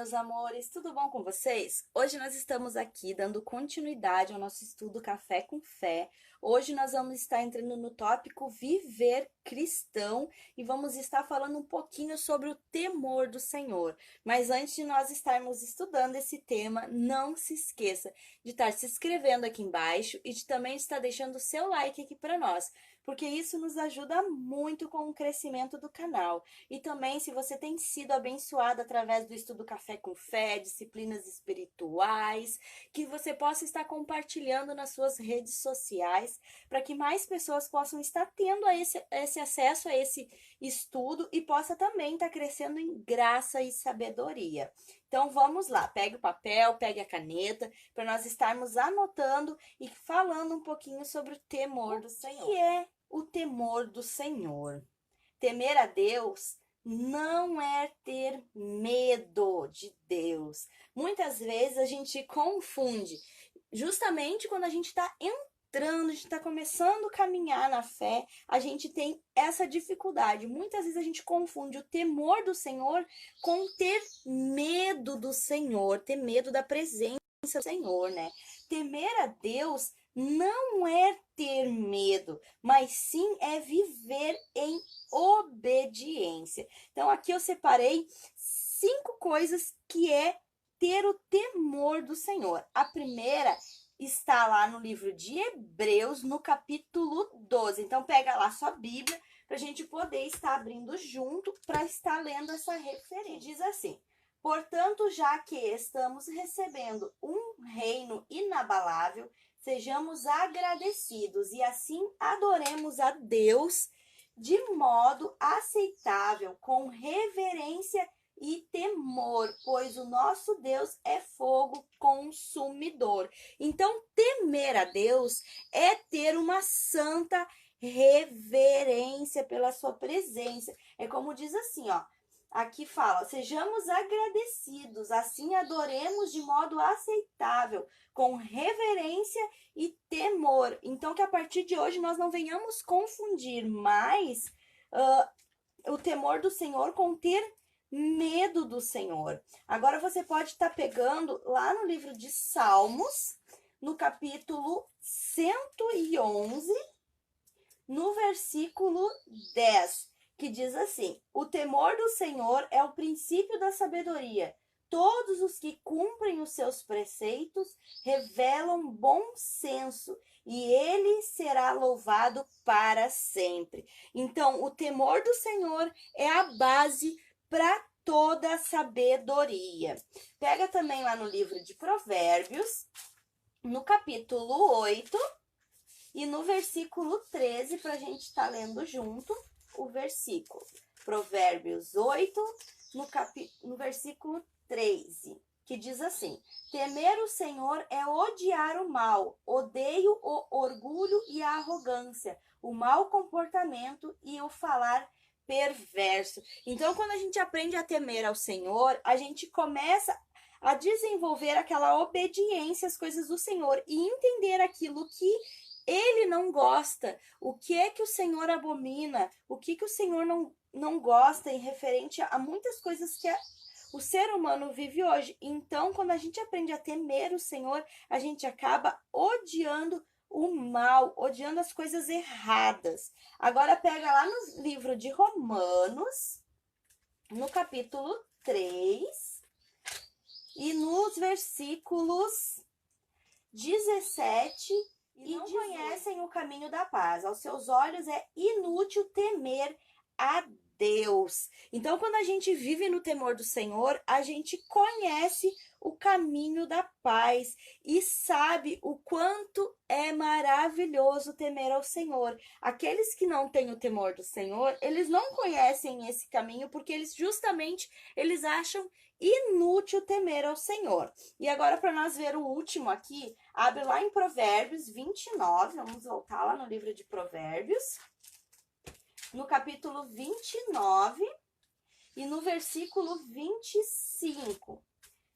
meus amores, tudo bom com vocês? Hoje nós estamos aqui dando continuidade ao nosso estudo Café com Fé. Hoje nós vamos estar entrando no tópico Viver Cristão e vamos estar falando um pouquinho sobre o temor do Senhor. Mas antes de nós estarmos estudando esse tema, não se esqueça de estar se inscrevendo aqui embaixo e de também estar deixando o seu like aqui para nós, porque isso nos ajuda muito com o crescimento do canal. E também, se você tem sido abençoado através do estudo Café com Fé, disciplinas espirituais, que você possa estar compartilhando nas suas redes sociais, para que mais pessoas possam estar tendo esse acesso a esse estudo e possa também estar crescendo em graça e sabedoria. Então vamos lá, pegue o papel, pegue a caneta, para nós estarmos anotando e falando um pouquinho sobre o temor do Senhor. O que é o temor do Senhor? Temer a Deus não é ter medo de Deus. Muitas vezes a gente confunde, justamente quando a gente está entrando, a gente está começando a caminhar na fé, a gente tem essa dificuldade. Muitas vezes a gente confunde o temor do Senhor com ter medo do Senhor, ter medo da presença do Senhor, né? Temer a Deus não é ter medo, mas sim é viver em obediência. Então, aqui eu separei 5 coisas que é ter o temor do Senhor. A primeira está lá no livro de Hebreus, no capítulo 12. Então, pega lá sua Bíblia para a gente poder estar abrindo junto para estar lendo essa referência. Diz assim: portanto, já que estamos recebendo um reino inabalável, sejamos agradecidos e assim adoremos a Deus de modo aceitável, com reverência e temor, pois o nosso Deus é fogo consumidor. Então, temer a Deus é ter uma santa reverência pela sua presença. É como diz assim, ó. Aqui fala, sejamos agradecidos, assim adoremos de modo aceitável, com reverência e temor. Então, que a partir de hoje nós não venhamos confundir mais o temor do Senhor com ter medo do Senhor. Agora você pode estar pegando lá no livro de Salmos, no capítulo 111, no versículo 10. Que diz assim: o temor do Senhor é o princípio da sabedoria. Todos os que cumprem os seus preceitos revelam bom senso, e ele será louvado para sempre. Então, o temor do Senhor é a base para toda a sabedoria. Pega também lá no livro de Provérbios, no capítulo 8, e no versículo 13, para a gente estar lendo junto o versículo. Provérbios 8, no versículo 13, que diz assim: temer o Senhor é odiar o mal, odeio o orgulho e a arrogância, o mau comportamento e o falar perverso. Então, quando a gente aprende a temer ao Senhor, a gente começa a desenvolver aquela obediência às coisas do Senhor e entender aquilo que ele não gosta, o que é que o Senhor abomina, o que o Senhor não gosta em referente a muitas coisas que o ser humano vive hoje. Então, quando a gente aprende a temer o Senhor, a gente acaba odiando o mal, odiando as coisas erradas. Agora pega lá no livro de Romanos, no capítulo 3, e nos versículos 17 e não conhecem o caminho da paz. Aos seus olhos é inútil temer a Deus. Então, quando a gente vive no temor do Senhor, a gente conhece o caminho da paz e sabe o quanto é maravilhoso temer ao Senhor. Aqueles que não têm o temor do Senhor, eles não conhecem esse caminho porque eles acham inútil temer ao Senhor. E agora, para nós ver o último aqui, abre lá em Provérbios 29, vamos voltar lá no livro de Provérbios, no capítulo 29 e no versículo 25.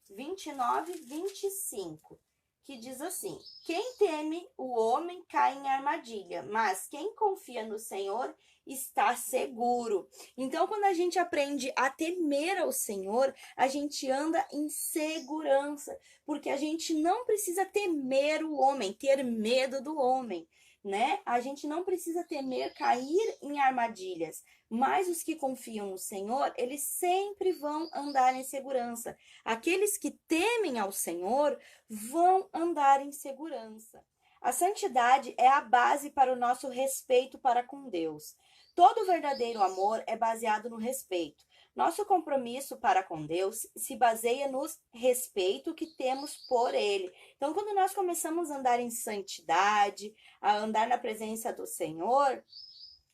29, 25, que diz assim: quem teme o homem cai em armadilha, mas quem confia no Senhor está seguro. Então, quando a gente aprende a temer ao Senhor, a gente anda em segurança, porque a gente não precisa temer o homem, ter medo do homem, né? A gente não precisa temer cair em armadilhas, mas os que confiam no Senhor, eles sempre vão andar em segurança. Aqueles que temem ao Senhor vão andar em segurança. A santidade é a base para o nosso respeito para com Deus. Todo verdadeiro amor é baseado no respeito. Nosso compromisso para com Deus se baseia no respeito que temos por Ele. Então, quando nós começamos a andar em santidade, a andar na presença do Senhor,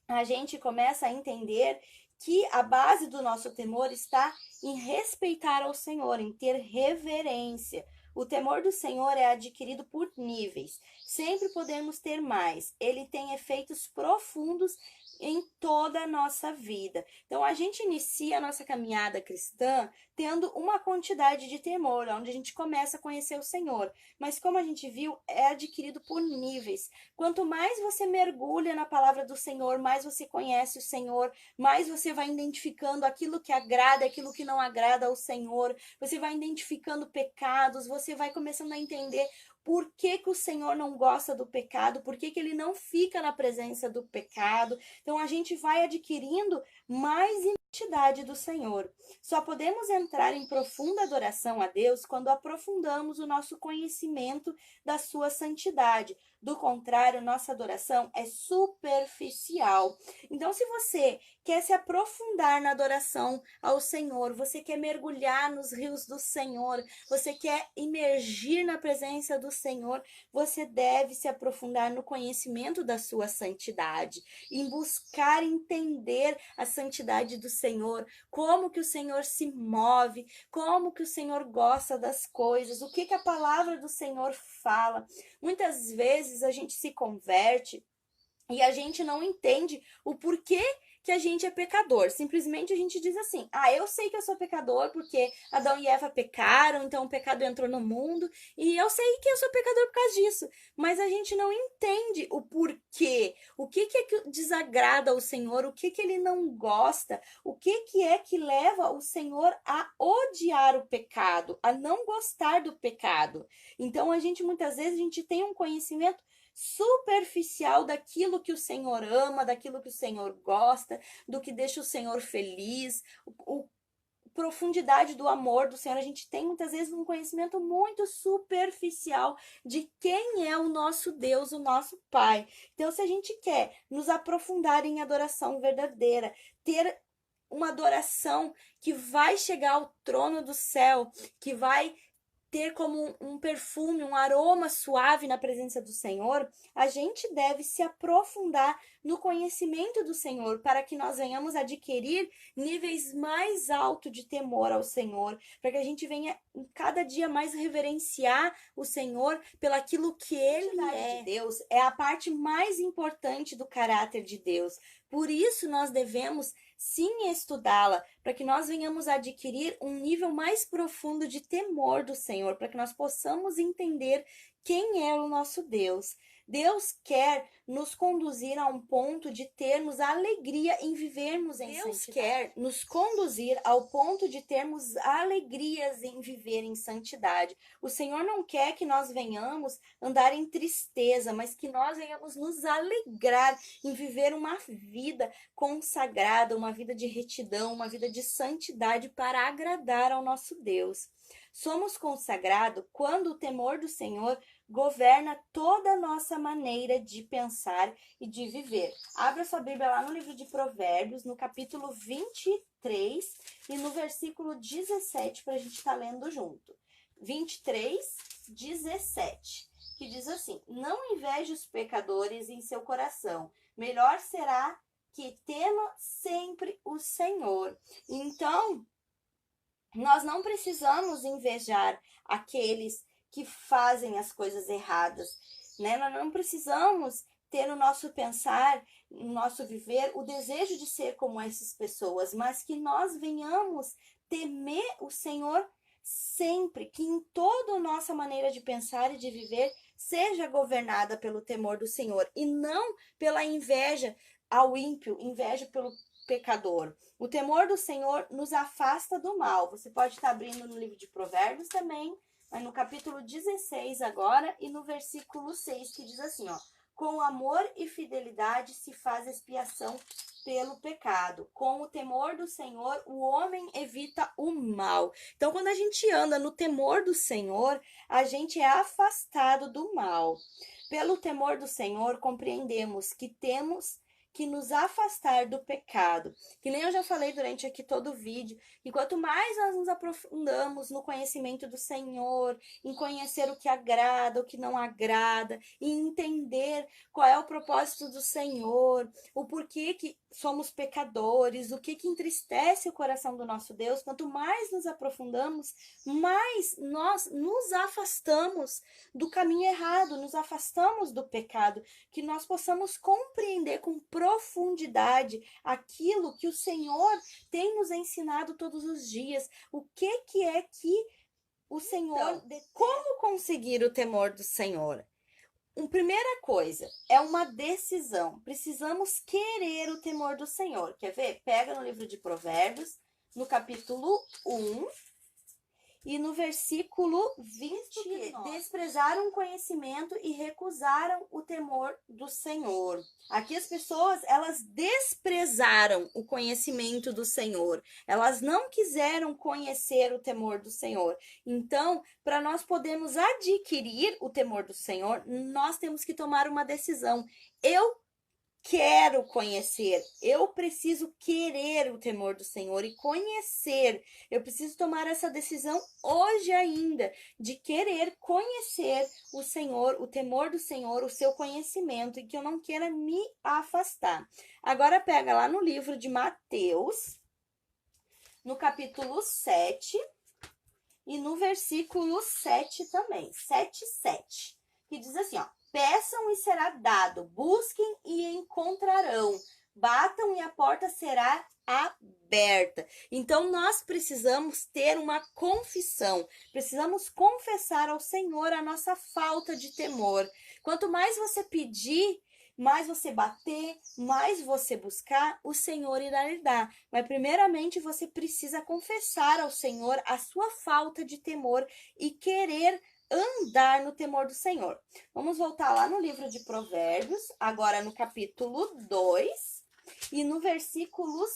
a gente começa a entender que a base do nosso temor está em respeitar ao Senhor, em ter reverência. O temor do Senhor é adquirido por níveis. Sempre podemos ter mais. Ele tem efeitos profundos em toda a nossa vida. Então, a gente inicia a nossa caminhada cristã tendo uma quantidade de temor, onde a gente começa a conhecer o Senhor. Mas, como a gente viu, é adquirido por níveis. Quanto mais você mergulha na palavra do Senhor, mais você conhece o Senhor, mais você vai identificando aquilo que agrada, aquilo que não agrada ao Senhor, você vai identificando pecados, você vai começando a entender por que, que o Senhor não gosta do pecado, por que, que ele não fica na presença do pecado. Então a gente vai adquirindo mais identidade do Senhor. Só podemos entrar em profunda adoração a Deus quando aprofundamos o nosso conhecimento da sua santidade. Do contrário, nossa adoração é superficial. Então, se você quer se aprofundar na adoração ao Senhor, você quer mergulhar nos rios do Senhor, você quer imergir na presença do Senhor, você deve se aprofundar no conhecimento da sua santidade, em buscar entender a santidade do Senhor, como que o Senhor se move, como que o Senhor gosta das coisas, o que que a palavra do Senhor fala. Muitas vezes a gente se converte e a gente não entende o porquê que a gente é pecador. Simplesmente a gente diz assim: ah, eu sei que eu sou pecador porque Adão e Eva pecaram, então o pecado entrou no mundo, e eu sei que eu sou pecador por causa disso. Mas a gente não entende o porquê, o que é que desagrada ao Senhor, o que ele não gosta, o que é que leva o Senhor a odiar o pecado, a não gostar do pecado. Então a gente muitas vezes a gente tem um conhecimento superficial daquilo que o Senhor ama, daquilo que o Senhor gosta, do que deixa o Senhor feliz, profundidade do amor do Senhor. A gente tem muitas vezes um conhecimento muito superficial de quem é o nosso Deus, o nosso Pai. Então, se a gente quer nos aprofundar em adoração verdadeira, ter uma adoração que vai chegar ao trono do céu, que vai ter como um perfume, um aroma suave na presença do Senhor, a gente deve se aprofundar no conhecimento do Senhor para que nós venhamos adquirir níveis mais altos de temor ao Senhor, para que a gente venha cada dia mais reverenciar o Senhor pelaquilo que Ele é. De Deus é a parte mais importante do caráter de Deus. Por isso nós devemos sim estudá-la, para que nós venhamos a adquirir um nível mais profundo de temor do Senhor, para que nós possamos entender quem é o nosso Deus. Deus quer nos conduzir a um ponto de termos alegria em vivermos em santidade. Deus quer nos conduzir ao ponto de termos alegrias em viver em santidade. O Senhor não quer que nós venhamos andar em tristeza, mas que nós venhamos nos alegrar em viver uma vida consagrada, uma vida de retidão, uma vida de santidade para agradar ao nosso Deus. Somos consagrados quando o temor do Senhor governa toda a nossa maneira de pensar e de viver. Abra sua Bíblia lá no livro de Provérbios, no capítulo 23 e no versículo 17, para a gente estar lendo junto. 23, 17, que diz assim: não inveje os pecadores em seu coração, melhor será que tema sempre o Senhor. Então, nós não precisamos invejar aqueles que fazem as coisas erradas, né? Nós não precisamos ter no nosso pensar, no nosso viver, o desejo de ser como essas pessoas, mas que nós venhamos temer o Senhor sempre que em toda a nossa maneira de pensar e de viver seja governada pelo temor do Senhor e não pela inveja ao ímpio, inveja pelo pecador. O temor do Senhor nos afasta do mal. Você pode estar abrindo no livro de Provérbios também, mas no capítulo 16 agora e no versículo 6, que diz assim, ó: com amor e fidelidade se faz expiação pelo pecado. Com o temor do Senhor, o homem evita o mal. Então, quando a gente anda no temor do Senhor, a gente é afastado do mal. Pelo temor do Senhor, compreendemos que temos que nos afastar do pecado. Que nem eu já falei durante aqui todo o vídeo, e quanto mais nós nos aprofundamos no conhecimento do Senhor, em conhecer o que agrada, o que não agrada, e entender qual é o propósito do Senhor, o porquê que somos pecadores, o que entristece o coração do nosso Deus, quanto mais nos aprofundamos, mais nós nos afastamos do caminho errado, nos afastamos do pecado, que nós possamos compreender com profundidade aquilo que o Senhor tem nos ensinado todos os dias, o que é que o Senhor... Como conseguir o temor do Senhor? Primeira coisa, é uma decisão. Precisamos querer o temor do Senhor. Quer ver? Pega no livro de Provérbios, no capítulo 1 e no versículo 29. Desprezaram o conhecimento e recusaram o temor do Senhor. Aqui as pessoas, elas desprezaram o conhecimento do Senhor. Elas não quiseram conhecer o temor do Senhor. Então, para nós podermos adquirir o temor do Senhor, nós temos que tomar uma decisão. Eu quero conhecer, eu preciso querer o temor do Senhor e conhecer. Eu preciso tomar essa decisão hoje ainda, de querer conhecer o Senhor, o temor do Senhor, o seu conhecimento, e que eu não queira me afastar. Agora pega lá no livro de Mateus, no capítulo 7 e no versículo 7 também, 7:7, que diz assim, ó: peçam e será dado, busquem e encontrarão, batam e a porta será aberta. Então, nós precisamos ter uma confissão, precisamos confessar ao Senhor a nossa falta de temor. Quanto mais você pedir, mais você bater, mais você buscar, o Senhor irá lhe dar. Mas primeiramente você precisa confessar ao Senhor a sua falta de temor e querer andar no temor do Senhor. Vamos voltar lá no livro de Provérbios, agora no capítulo 2 e no versículo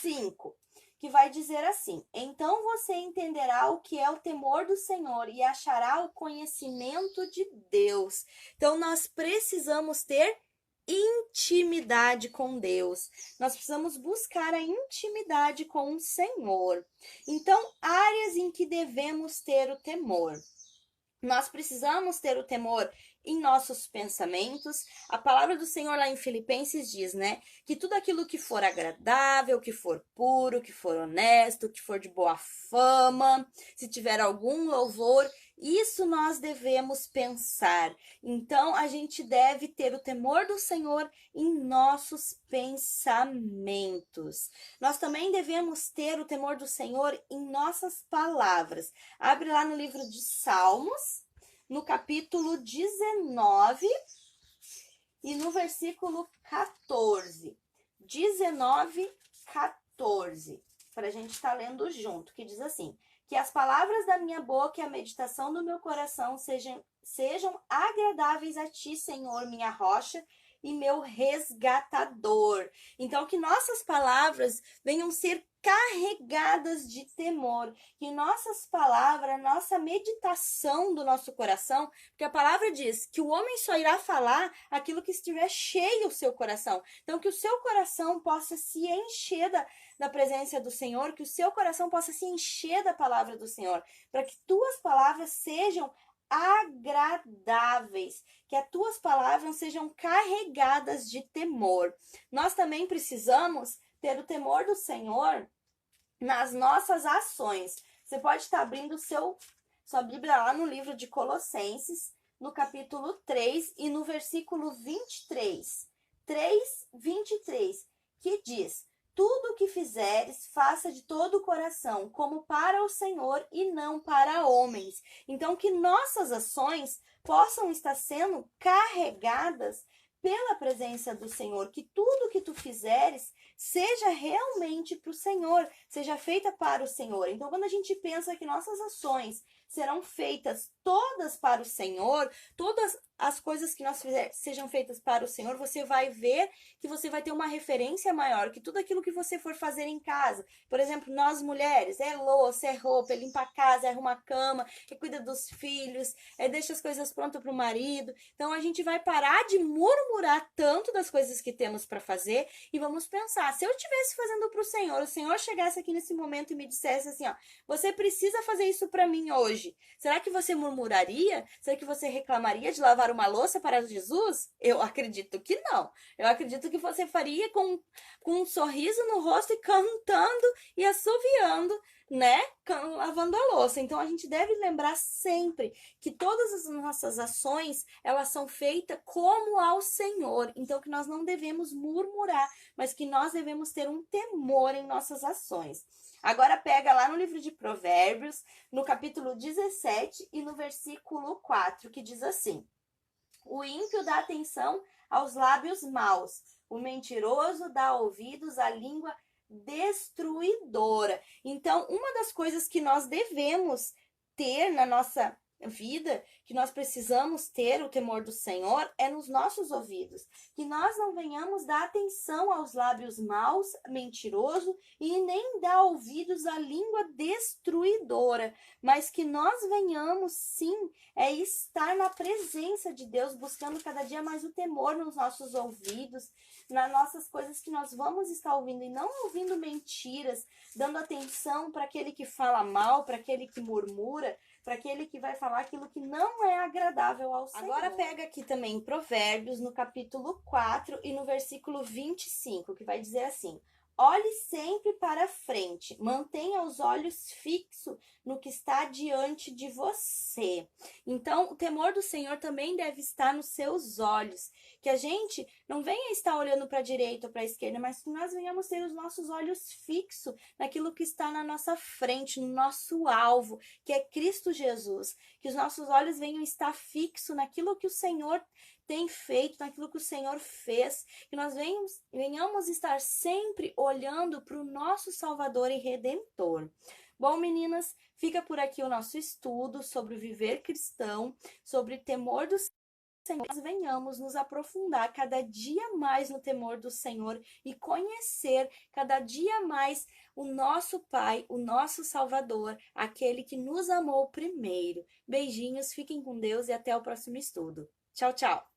5, que vai dizer assim: então você entenderá o que é o temor do Senhor e achará o conhecimento de Deus. Então nós precisamos ter intimidade com Deus. Nós precisamos buscar a intimidade com o Senhor. Então, áreas em que devemos ter o temor. Nós precisamos ter o temor em nossos pensamentos. A palavra do Senhor lá em Filipenses diz, né, que tudo aquilo que for agradável, que for puro, que for honesto, que for de boa fama, se tiver algum louvor, isso nós devemos pensar. Então, a gente deve ter o temor do Senhor em nossos pensamentos. Nós também devemos ter o temor do Senhor em nossas palavras. Abre lá no livro de Salmos, no capítulo 19 e no versículo 14. 19, 14. Para a gente estar lendo junto, que diz assim: que as palavras da minha boca e a meditação do meu coração sejam agradáveis a ti, Senhor, minha rocha e meu resgatador. Então, que nossas palavras venham ser carregadas de temor, que nossas palavras, nossa meditação do nosso coração, porque a palavra diz que o homem só irá falar aquilo que estiver cheio o seu coração. Então, que o seu coração possa se encher da presença do Senhor, que o seu coração possa se encher da palavra do Senhor, para que tuas palavras sejam agradáveis, que as tuas palavras sejam carregadas de temor. Nós também precisamos ter o temor do Senhor nas nossas ações. Você pode estar abrindo sua Bíblia lá no livro de Colossenses, no capítulo 3 e no versículo 23. 3:23, que diz: tudo o que fizeres, faça de todo o coração, como para o Senhor e não para homens. Então, que nossas ações possam estar sendo carregadas pela presença do Senhor, que tudo que tu fizeres seja realmente para o Senhor, seja feita para o Senhor. Então, quando a gente pensa que nossas ações serão feitas todas para o Senhor, todas as coisas que nós fizermos sejam feitas para o Senhor, você vai ver que você vai ter uma referência maior, que tudo aquilo que você for fazer em casa, por exemplo, nós mulheres, é louça, é roupa, é limpar a casa, é arrumar a cama, é cuidar dos filhos, é deixa as coisas prontas para o marido. Então a gente vai parar de murmurar tanto das coisas que temos para fazer e vamos pensar, se eu estivesse fazendo para o Senhor chegasse aqui nesse momento e me dissesse assim, ó, você precisa fazer isso para mim hoje. Será que você murmuraria? Será que você reclamaria de lavar uma louça para Jesus? Eu acredito que não. Eu acredito que você faria com um sorriso no rosto e cantando e assoviando, né? Lavando a louça. Então a gente deve lembrar sempre que todas as nossas ações, elas são feitas como ao Senhor. Então que nós não devemos murmurar, mas que nós devemos ter um temor em nossas ações. Agora pega lá no livro de Provérbios, no capítulo 17 e no versículo 4, que diz assim: o ímpio dá atenção aos lábios maus, o mentiroso dá ouvidos à língua destruidora. Então, uma das coisas que nós devemos ter na nossa vida, que nós precisamos ter o temor do Senhor, é nos nossos ouvidos. Que nós não venhamos dar atenção aos lábios maus, mentiroso, e nem dar ouvidos à língua destruidora, mas que nós venhamos, sim, estar na presença de Deus, buscando cada dia mais o temor nos nossos ouvidos, nas nossas coisas que nós vamos estar ouvindo, e não ouvindo mentiras, dando atenção para aquele que fala mal, para aquele que murmura, para aquele que vai falar aquilo que não é agradável ao Senhor. Agora pega aqui também Provérbios, no capítulo 4 e no versículo 25, que vai dizer assim: olhe sempre para frente, mantenha os olhos fixos no que está diante de você. Então, o temor do Senhor também deve estar nos seus olhos. Que a gente não venha estar olhando para a direita ou para a esquerda, mas que nós venhamos ter os nossos olhos fixos naquilo que está na nossa frente, no nosso alvo, que é Cristo Jesus. Que os nossos olhos venham estar fixos naquilo que o Senhor tem feito, naquilo que o Senhor fez, que nós venhamos estar sempre olhando para o nosso Salvador e Redentor. Bom, meninas, fica por aqui o nosso estudo sobre o viver cristão, sobre temor do Senhor. Nós venhamos nos aprofundar cada dia mais no temor do Senhor e conhecer cada dia mais o nosso Pai, o nosso Salvador, aquele que nos amou primeiro. Beijinhos, fiquem com Deus e até o próximo estudo. Tchau, tchau!